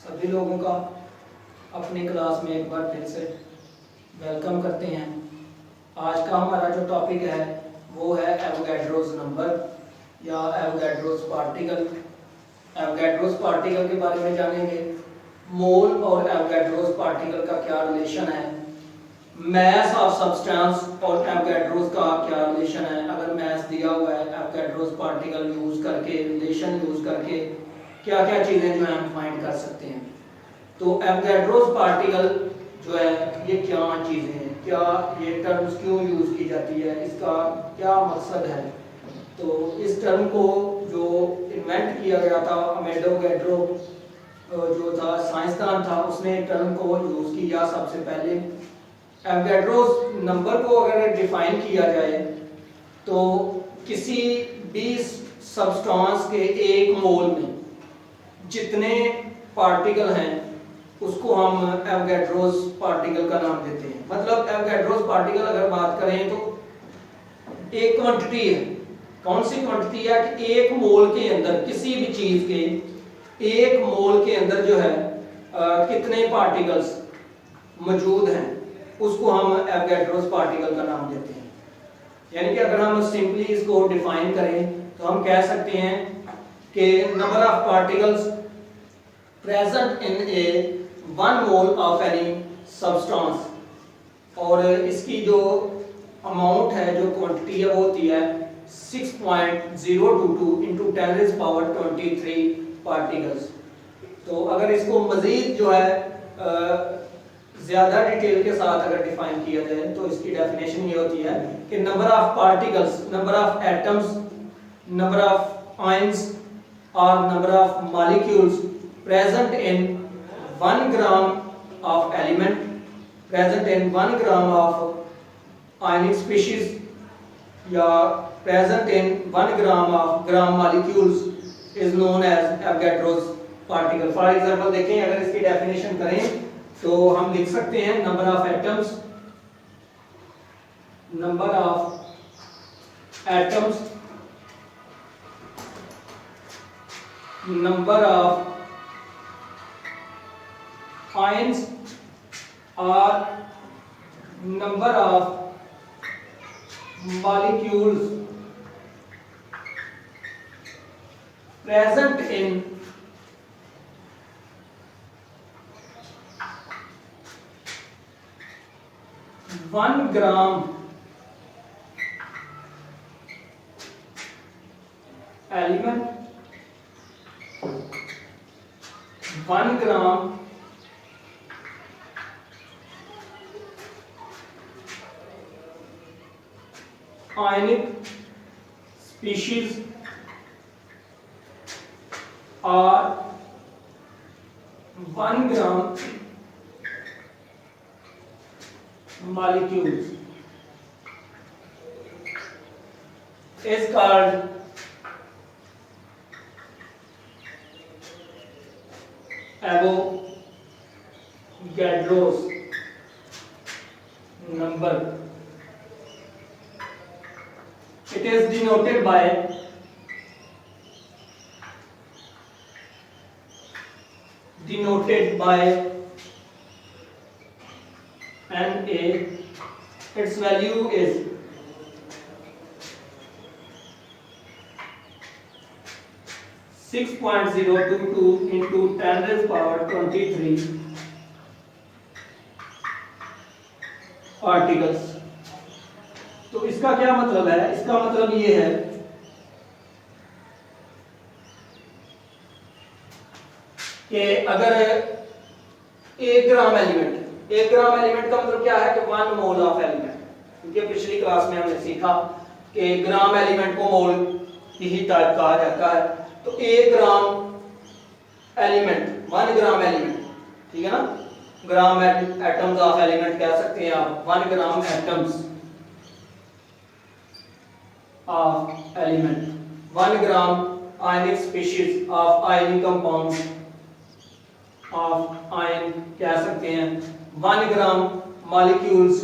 सभी लोगों का अपनी क्लास में एक बार फिर से वेलकम करते हैं। आज का हमारा जो टॉपिक है वो है एवोगैड्रोस नंबर या एवोगैड्रोस पार्टिकल। एवोगैड्रोस पार्टिकल के बारे में जानेंगे। मोल और एवोगैड्रोस पार्टिकल का क्या रिलेशन है, मैस ऑफ सब्सटेंस और एवोगैड्रोस का क्या रिलेशन है। अगर मैस दिया हुआ है, एवोगैड्रोस पार्टिकल यूज करके, रिलेशन यूज करके क्या क्या चीजें जो है हम फाइंड कर सकते हैं। तो एवोगैड्रोस पार्टिकल जो है ये क्या चीजें हैं, क्या ये टर्म्स क्यों यूज की जाती है, इसका क्या मकसद है। तो इस टर्म को जो इन्वेंट किया गया था, अमेडोगैड्रो जो था साइंसदान था, उसने टर्म को यूज किया सबसे पहले। एवोगैड्रोस नंबर को अगर डिफाइन किया जाए तो किसी भी सब्सटेंस के एक मोल में जितने पार्टिकल हैं उसको हम एवोगैड्रोस पार्टिकल का नाम देते हैं। मतलब एवोगैड्रोस पार्टिकल अगर बात करें तो एक क्वांटिटी है। कौन सी क्वांटिटी है कि एक मोल के अंदर, किसी भी चीज के एक मोल के अंदर जो है कितने पार्टिकल्स मौजूद हैं, उसको हम एवोगैड्रोस पार्टिकल का नाम देते हैं। यानी कि अगर हम सिंपली इसको डिफाइन करें तो हम कह सकते हैं कि number of particles present in A one mole of any substance, और इसकी जो अमाउंट है, जो क्वांटिटी है, वो होती है 6.022 इंटू 10⁻23 पार्टिकल्स। तो अगर इसको मजीद जो है ज्यादा डिटेल के साथ अगर डिफाइन किया जाए तो इसकी डेफिनेशन ये होती है कि number of particles, number of atoms, number of ions और number of molecules present in 1 gram of element, present in 1 gram of ionic species या present in 1 gram of gram molecules is known as Avogadro's particle। For example देखें, अगर इसकी definition करें तो हम लिख सकते हैं number of atoms, number of atoms, number of ions or number of molecules present in 1 gram element, 1 gram ionic species or 1 gram molecules is called Avogadro's number। It is denoted by Na. Its value is 6.022 into 10⁻23 particles. तो इसका क्या मतलब है? इसका मतलब ये है कि अगर 1 ग्राम एलिमेंट, 1 ग्राम एलिमेंट का मतलब क्या है कि 1 मोल ऑफ एलिमेंट, क्योंकि पिछली क्लास में हमने सीखा कि ग्राम एलिमेंट को मोल ही टाइप कहा जाता है। तो 1 ग्राम एलिमेंट, 1 ग्राम एलिमेंट, ठीक है ना, ग्राम एटम्स ऑफ एलिमेंट कह सकते हैं आप। 1 ग्राम atoms of element, 1 gram ionic species of ionic compound of ion कह सकते हैं। 1 gram molecules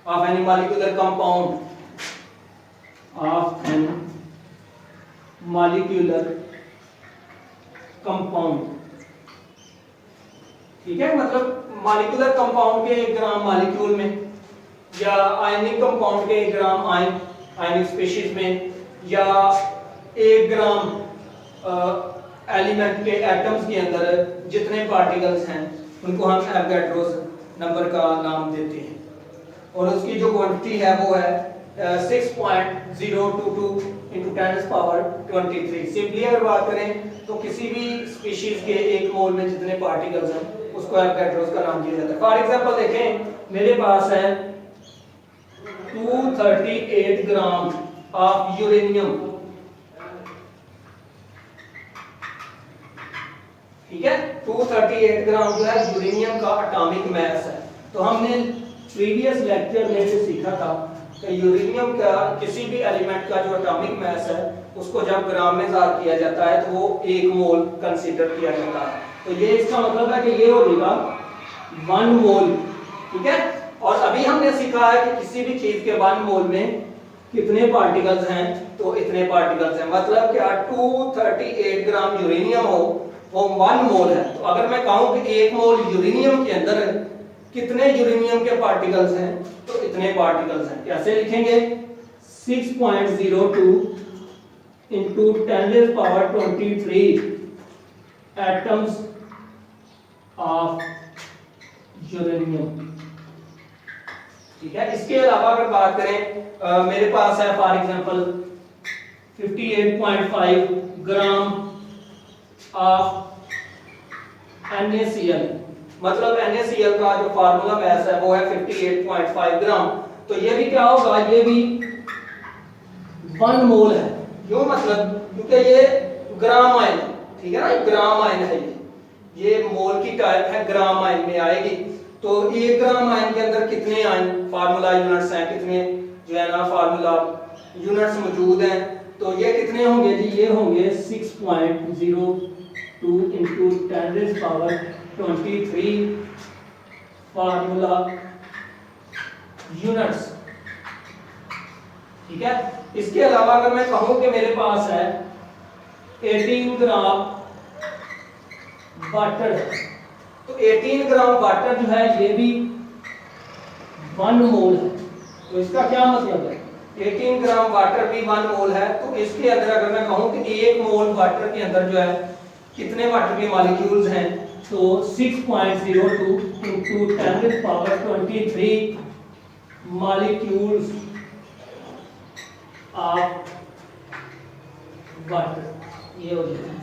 of any molecular compound of an molecular compound ठीक है, मतलब मॉलिक्यूलर कंपाउंड के 1 ग्राम मॉलिक्यूल में, या आयनिक कंपाउंड के 1 ग्राम आयनिक स्पीशीज में, या 1 ग्राम एलिमेंट के एटम्स के अंदर जितने पार्टिकल्स हैं उनको हम एवोगाड्रोस नंबर का नाम देते हैं। और उसकी जो क्वांटिटी है वो है 6.022 × 10⁻23। सिंपली अगर बात करें तो किसी भी स्पीशीज के 1 मोल में जितने पार्टिकल्स हैं उसको एवोगाड्रोस का नाम दिया जाता है। फॉर एग्जांपल देखें, मेरे पास है 238 ग्राम ऑफ यूरेनियम, ठीक है, 238 ग्राम जो है यूरेनियम का एटॉमिक मास है। तो हमने प्रीवियस लेक्चर में जो सीखा था कि यूरेनियम का किसी भी एलिमेंट का जो एटॉमिक मास है उसको जब ग्राम में ज़ार किया जाता है तो वो 1 मोल कंसीडर किया जाता है। तो ये इसका मतलब है कि ये हो जाएगा 1 मोल, ठीक है। और अभी हमने सीखा है कि किसी भी चीज के 1 मोल में कितने पार्टिकल्स हैं, तो इतने पार्टिकल्स हैं। मतलब क्या 238 ग्राम यूरेनियम हो वो 1 मोल है। तो अगर मैं कहूं कि 1 मोल यूरेनियम के अंदर कितने यूरेनियम के पार्टिकल्स हैं, तो इतने पार्टिकल्स हैं। कैसे लिखेंगे? 6.02 × 10⁻23 एटम्स ऑफ यूरेनियम, ठीक है। इसके अलावा अगर बात करें, मेरे पास है for example 58.5 gram of NaCl, मतलब NaCl का जो फार्मूला मास है वो है 58.5 ग्राम। तो ये भी क्या होगा, ये भी 1 मोल है। क्यों? मतलब क्योंकि ये ग्राम आयन, ठीक है ना, ग्राम आयन है, ये मोल की टाइप है, ग्राम आयन में आएगी। तो 1 ग्राम आयन के अंदर कितने आयन फार्मूला यूनिट्स हैं, कितने जो है ना फार्मूला यूनिट्स मौजूद हैं, तो ये कितने होंगे जी? ये होंगे 6.02 × 10⁻23 फार्मूला यूनिट्स, ठीक है। इसके अलावा अगर मैं कहूं कि मेरे पास है 18 ग्राम वाटर, तो 18 ग्राम वाटर जो है ये भी 1 मोल है। तो इसका क्या मतलब है? 18 ग्राम वाटर भी 1 मोल है। तो इसके अंदर अगर मैं कहूं कि 1 मोल वाटर के अंदर जो है कितने वाटर के मॉलिक्यूल्स हैं, तो 6.02 × 10⁻23 मॉलिक्यूल्स ऑफ वाटर, ये हो जाएगा।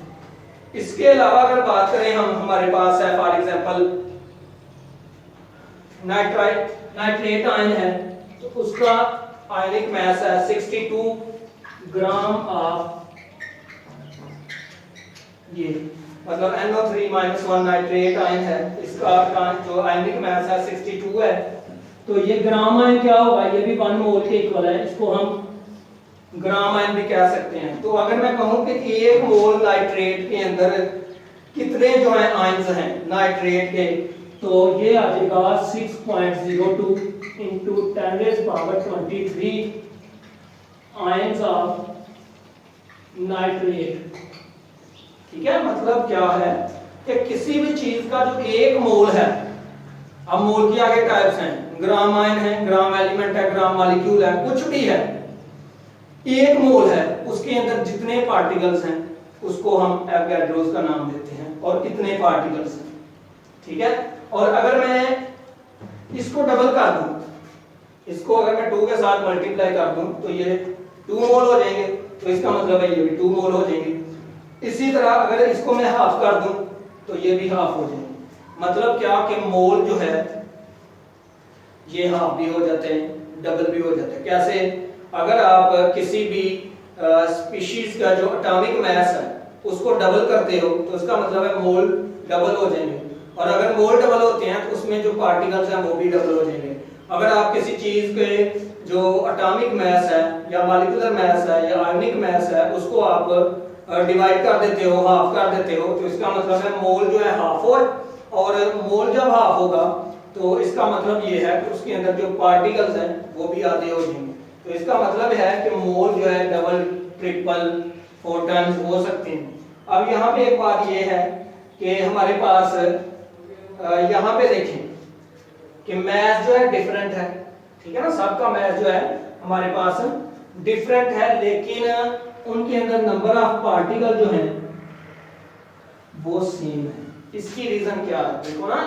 इसके अलावा अगर बात करें हम, हमारे पास है फॉर एग्जांपल नाइट्रेट आयन है, तो उसका आयनिक मास है 62 ग्राम ऑफ, ये मतलब NO3-1 नाइट्रेट आयन है, इसका जो आयनिक मास है 62 है। तो ये ग्राम आयन क्या होगा? ये भी 1 मोल के इक्वल है, इसको हम ग्राम आयन भी कह सकते हैं। तो अगर मैं कहूं कि 1 मोल नाइट्रेट के अंदर कितने जो है आयन्स हैं नाइट्रेट के, तो ये आ जाएगा 6.02 × 10⁻23 आयन्स ऑफ नाइट्रेट, ठीक है। मतलब क्या है कि किसी भी चीज का जो 1 मोल है, अब मोल की आगे टाइप्स हैं, ग्राम आयन है, ग्राम एलिमेंट है, ग्राम मॉलिक्यूल है, कुछ भी है, 1 मोल है, उसके अंदर जितने पार्टिकल्स हैं उसको हम एवोगाड्रोस का नाम देते हैं, और कितने पार्टिकल्स हैं, ठीक है। और अगर मैं इसको डबल कर दूं, इसको अगर मैं 2 के साथ मल्टीप्लाई कर दूं तो ये 2 मोल हो जाएंगे, तो इसका मतलब है ये भी 2 मोल हो जाएंगे। इसी तरह अगर इसको मैं हाफ कर दूं तो ये भी हाफ हो जाएंगे। मतलब क्या कि मोल जो है ये हाफ भी हो जाते हैं, डबल भी हो जाते हैं। कैसे? अगर आप किसी भी स्पीशीज का जो एटॉमिक मास है उसको डबल करते हो तो इसका मतलब है मोल डबल हो जाएंगे, और अगर मोल डबल होते हैं तो उसमें जो पार्टिकल्स हैं वो भी डबल हो जाएंगे। अगर आप किसी चीज के जो एटॉमिक मास है या मॉलिक्यूलर मास है या आयनिक मास है उसको आप डिवाइड कर देते हो, हाफ कर देते हो, तो इसका मतलब है मोल जो है हाफ हो, और मोल जब हाफ होगा तो इसका मतलब ये है कि उसके अंदर जो पार्टिकल्स हैं वो भी आधे हो जाएंगे। तो इसका मतलब है कि मोल जो है डबल, ट्रिपल, 4 टाइम्स हो सकते हैं। अब यहाँ पे एक बात ये है कि हमारे पास यहाँ पे देखें कि मैथ जो है डिफरेंट है, ठीक है ना, सबका मैथ जो है हमारे पास डिफरेंट है, लेकिन उनके अंदर नंबर ऑफ पार्टिकल जो है वो सेम है। इसकी रीजन क्या है? देखो ना,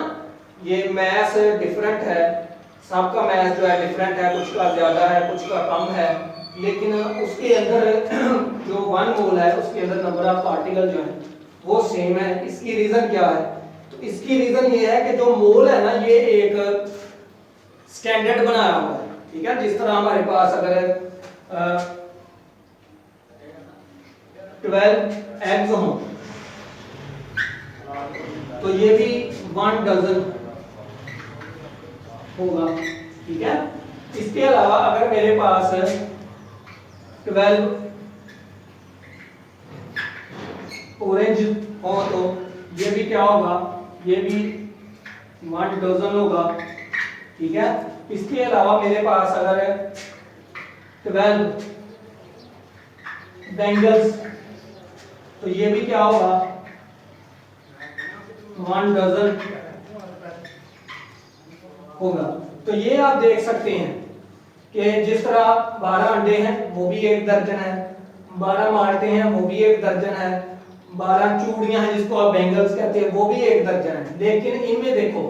ये मैथ डिफरेंट है, सबका मैथ जो है डिफरेंट है, कुछ का ज्यादा है कुछ का कम है, लेकिन उसके अंदर जो 1 मोल है उसके अंदर नंबर ऑफ पार्टिकल जो है वो सेम है। इसकी रीजन क्या है? तो इसकी रीजन ये है कि जो मोल है ना, ये एक स्टैंडर्ड बनाया हुआ है, ठीक है। जिस तरह हमारे पास अगर 12 एग्स हो तो ये भी 1 डजन होगा, ठीक है। इसके अलावा अगर मेरे पास 12 ऑरेंज हो तो ये भी क्या होगा? ये भी 1 डजन होगा, ठीक है। इसके अलावा मेरे पास अगर 12 बैंगल्स तो ये भी क्या होगा? 1 डजन होगा। तो ये आप देख सकते हैं कि जिस तरह 12 अंडे हैं वो भी 1 दर्जन है, 12 माल्टे हैं वो भी 1 दर्जन है, 12 चूड़ियां हैं जिसको आप बैंगल्स कहते हैं वो भी 1 दर्जन है। लेकिन इनमें देखो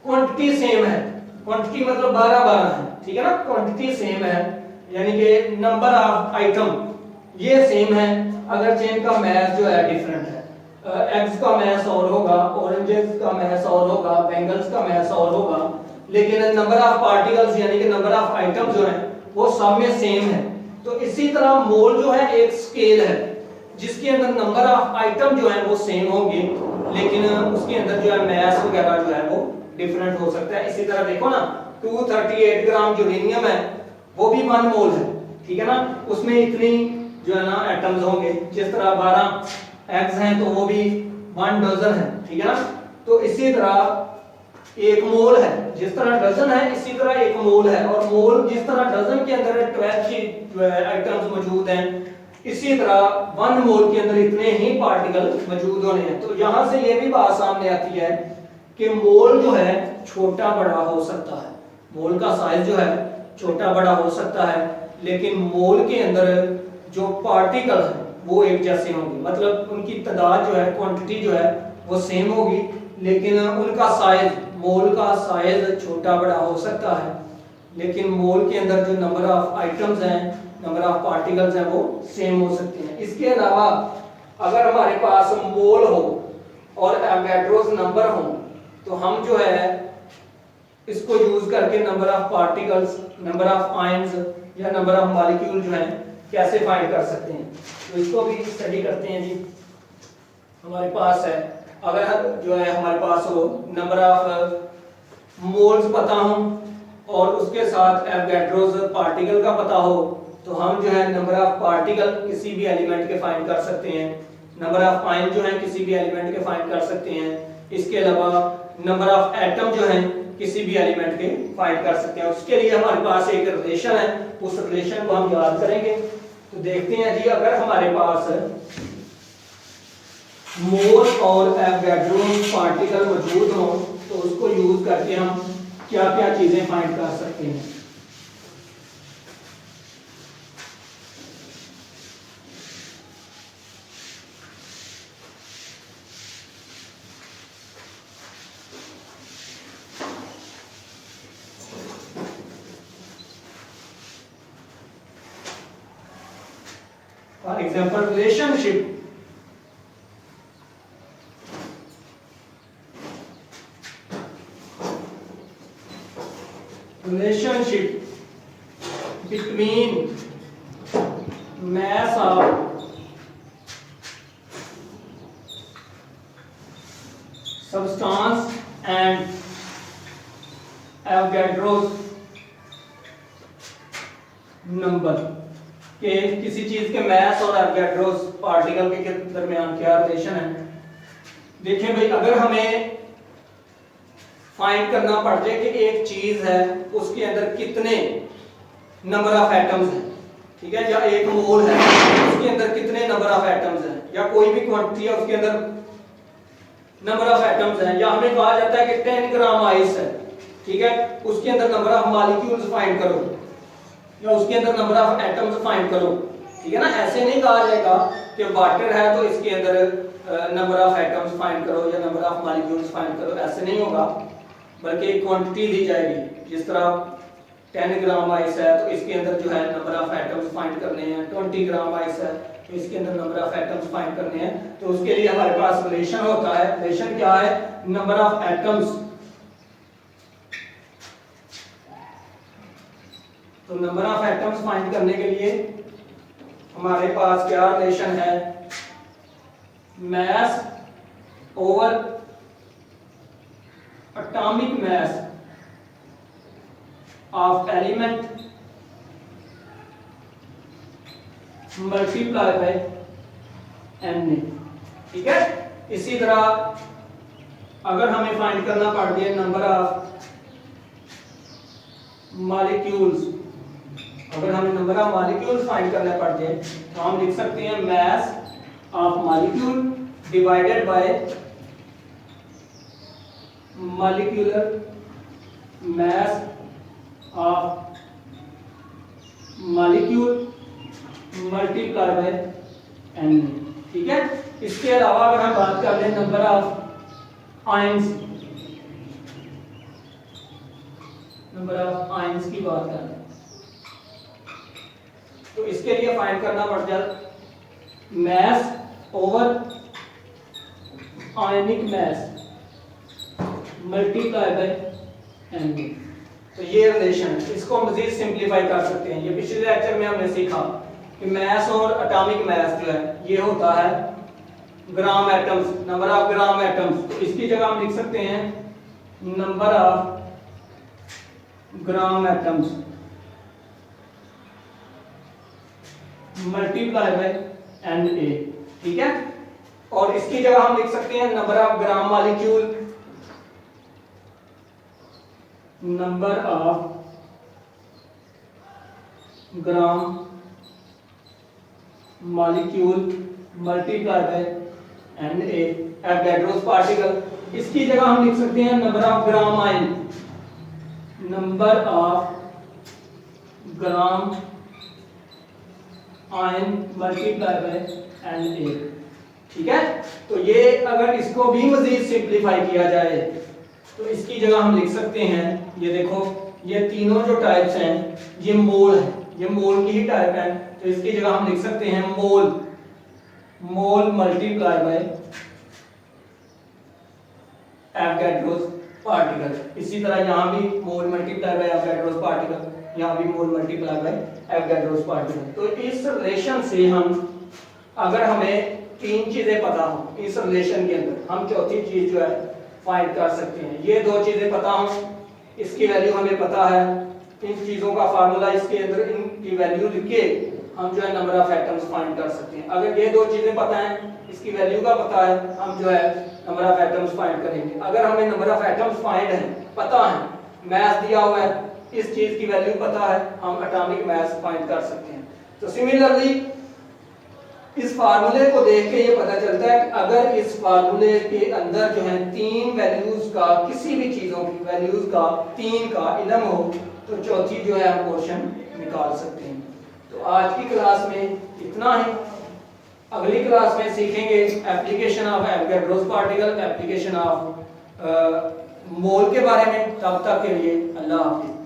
क्वांटिटी सेम है, क्वांटिटी मतलब 12 है, ठीक है ना, क्वांटिटी सेम है, यानी कि नंबर ऑफ आइटम ये सेम है, अगर चेन का मैथ जो है डिफरेंट है। एग्स का मैथ और होगा, ऑरेंजेस का मैथ और होगा, बैंगल्स का मैथ और होगा, लेकिन नंबर ऑफ पार्टिकल्स यानी कि नंबर ऑफ आइटम जो है वो सब में सेम है। तो इसी तरह मोल जो है एक स्केल है जिसके अंदर नंबर ऑफ आइटम जो है वो सेम होंगे, लेकिन उसके अंदर जो है मैथ वगैरह जो है वो डिफरेंट हो सकता है। इसी तरह देखो ना, 238 ग्राम यूरेनियम है वो भी 1 मोल है, ठीक है ना, उसमें इतनी जो है ना एटम्स होंगे। जिस तरह 12 एग्स हैं तो वो भी 1 डजन है, ठीक है ना। तो इसी तरह 1 मोल है, जिस तरह डजन है इसी तरह 1 मोल है, और मोल जिस तरह डजन के अंदर 12 की आइटम्स मौजूद हैं, इसी तरह 1 मोल के अंदर इतने ही पार्टिकल मौजूद होने हैं। तो यहां से ये भी बात सामने आती है कि मोल जो है छोटा बड़ा हो सकता है, मोल का साइज जो है छोटा बड़ा हो सकता है, लेकिन मोल के अंदर जो पार्टिकल है वो एक जैसे होंगे, मतलब उनकी तादाद जो है, क्वांटिटी जो है वो सेम होगी, लेकिन उनका साइज, मोल का साइज छोटा बड़ा हो सकता है, लेकिन मोल के अंदर जो नंबर ऑफ आइटम्स हैं, नंबर ऑफ पार्टिकल्स हैं वो सेम हो सकते हैं। इसके अलावा अगर हमारे पास मोल हो और एवोगाड्रोस नंबर हो तो हम जो है इसको यूज करके number of particles, number of ions या नंबर ऑफ मॉलिक्यूल जो है कैसे फाइंड कर सकते हैं। तो इसको भी स्टडी करते हैं जी। हमारे पास है, अगर जो है हमारे पास हो नंबर ऑफ मोल्स पता हो और उसके साथ एवोगाड्रोस पार्टिकल का पता हो, तो हम जो है नंबर ऑफ पार्टिकल किसी भी एलिमेंट के फाइंड कर सकते हैं, नंबर ऑफ आयन जो है किसी भी एलिमेंट के फाइंड कर सकते हैं। इसके अलावा नंबर ऑफ एटम जो है किसी भी एलिमेंट के फाइंड कर सकते हैं। उसके लिए हमारे पास एक रिलेशन है, उस रिलेशन को हम याद करेंगे। तो देखते हैं जी, अगर हमारे पास मोल और एवोगाड्रोस पार्टिकल मौजूद हो तो उसको यूज करके हम क्या क्या चीजें फाइंड कर सकते हैं। For example, relationship. Relationship between mass of substance and Avogadro's number के किसी चीज के मैस और एवोगाड्रोस पार्टिकल के दरमियान क्या रिलेशन है। देखिए भाई, अगर हमें फाइंड करना पड़ जाए कि एक चीज है उसके अंदर कितने नंबर ऑफ एटम्स हैं, ठीक है, या एक मोल है उसके अंदर कितने नंबर ऑफ एटम्स हैं, या कोई भी क्वांटिटी है उसके अंदर नंबर ऑफ एटम्स है, या हमें कहा जाता है कि 10 ग्राम आइस है, ठीक है, उसके अंदर नंबर ऑफ मॉलिक्यूल्स फाइंड करो या उसके अंदर नंबर ऑफ एटम्स फाइंड करो, ठीक है ना। ऐसे नहीं कहा जाएगा कि वाटर है तो इसके अंदर नंबर ऑफ एटम्स फाइंड करो या नंबर ऑफ मॉलिक्यूल्स फाइंड करो, ऐसे नहीं होगा, बल्कि एक क्वांटिटी दी जाएगी। जिस तरह 10 ग्राम आइस है तो इसके अंदर जो है नंबर ऑफ एटम्स फाइंड करने हैं, 20 ग्राम आइस है तो इसके अंदर नंबर ऑफ एटम्स फाइंड करने हैं। तो उसके लिए हमारे पास रिलेशन होता है। रिलेशन क्या है? Number of atoms. तो नंबर ऑफ एटम्स फाइंड करने के लिए हमारे पास क्या रिलेशन है? Mass over atomic mass of element multiply by N. ठीक है। इसी तरह अगर हमें फाइंड करना पड़ जाए नंबर ऑफ मॉलिक्यूल्स, अगर हमें नंबर ऑफ मॉलिक्यूल्स फाइंड करना पड़ जाए तो हम लिख सकते हैं mass of molecule divided by molecular mass of molecule multiply by N. ठीक है। इसके अलावा अगर हम बात कर लें number of ions, number of ions की बात करें तो इसके लिए फाइंड करना पड़ जाए mass over ionic mass multiply by N. तो ये रिलेशन है, इसको हम मजीद सिंपलीफाई कर सकते हैं। ये पिछले लेक्चर में हमने सीखा कि मैस और एटॉमिक मैस जो है ये होता है gram atoms, number of gram atoms. तो इसकी जगह हम लिख सकते हैं number of gram atoms multiply by N A. ठीक है। और इसकी जगह हम लिख सकते हैं number of gram molecule, number of gram molecule multiply by N A Avogadro's particle. इसकी जगह हम लिख सकते हैं number of gram ion, number of gram ion multiply by N A. ठीक है। तो ये अगर इसको भी मजीद सिंपलीफाई किया जाए तो इसकी जगह हम लिख सकते हैं, ये देखो ये तीनों जो टाइप्स हैं ये मोल है, ये मोल की ही टाइप है। तो इसकी जगह हम लिख सकते हैं मोल, मोल मल्टीप्लाई बाय एवोगैड्रोस पार्टिकल। इसी तरह यहां भी मोल मल्टीप्लाई बाय एवोगैड्रोस पार्टिकल, यहां भी मोल मल्टीप्लाई बाय एवोगैड्रोस पार्टिकल। तो इस रिलेशन से हम, अगर हमें तीन चीजें पता हो इस रिलेशन के अंदर, हम चौथी चीज जो है फाइंड कर सकते हैं। ये दो चीजें पता हो, इसकी वैल्यू हमें पता है, इन चीजों का फार्मूला इसके अंदर, इनकी वैल्यू लिख के हम जो है नंबर ऑफ एटम्स फाइंड कर सकते हैं। अगर ये दो चीजें पता हैं, इसकी वैल्यू का पता है, हम जो है नंबर ऑफ एटम्स फाइंड करेंगे। अगर हमें नंबर ऑफ एटम्स फाइंड है, पता है, मैथ दिया हुआ है, इस चीज की वैल्यू पता है, हम एटॉमिक मैथ फाइंड कर सकते हैं। तो सिमिलरली इस फार्मूले को देख के ये पता चलता है कि अगर इस फार्मूले के अंदर जो है तीन वैल्यूज का, किसी भी चीजों की वैल्यूज का तीन का इल्म हो तो चौथी जो है हम क्वेश्चन निकाल सकते हैं। तो आज की क्लास में इतना ही। अगली क्लास में सीखेंगे application of Avogadro's particle, application of mole के बारे में। तब तक के लिए अल्लाह हाफिज।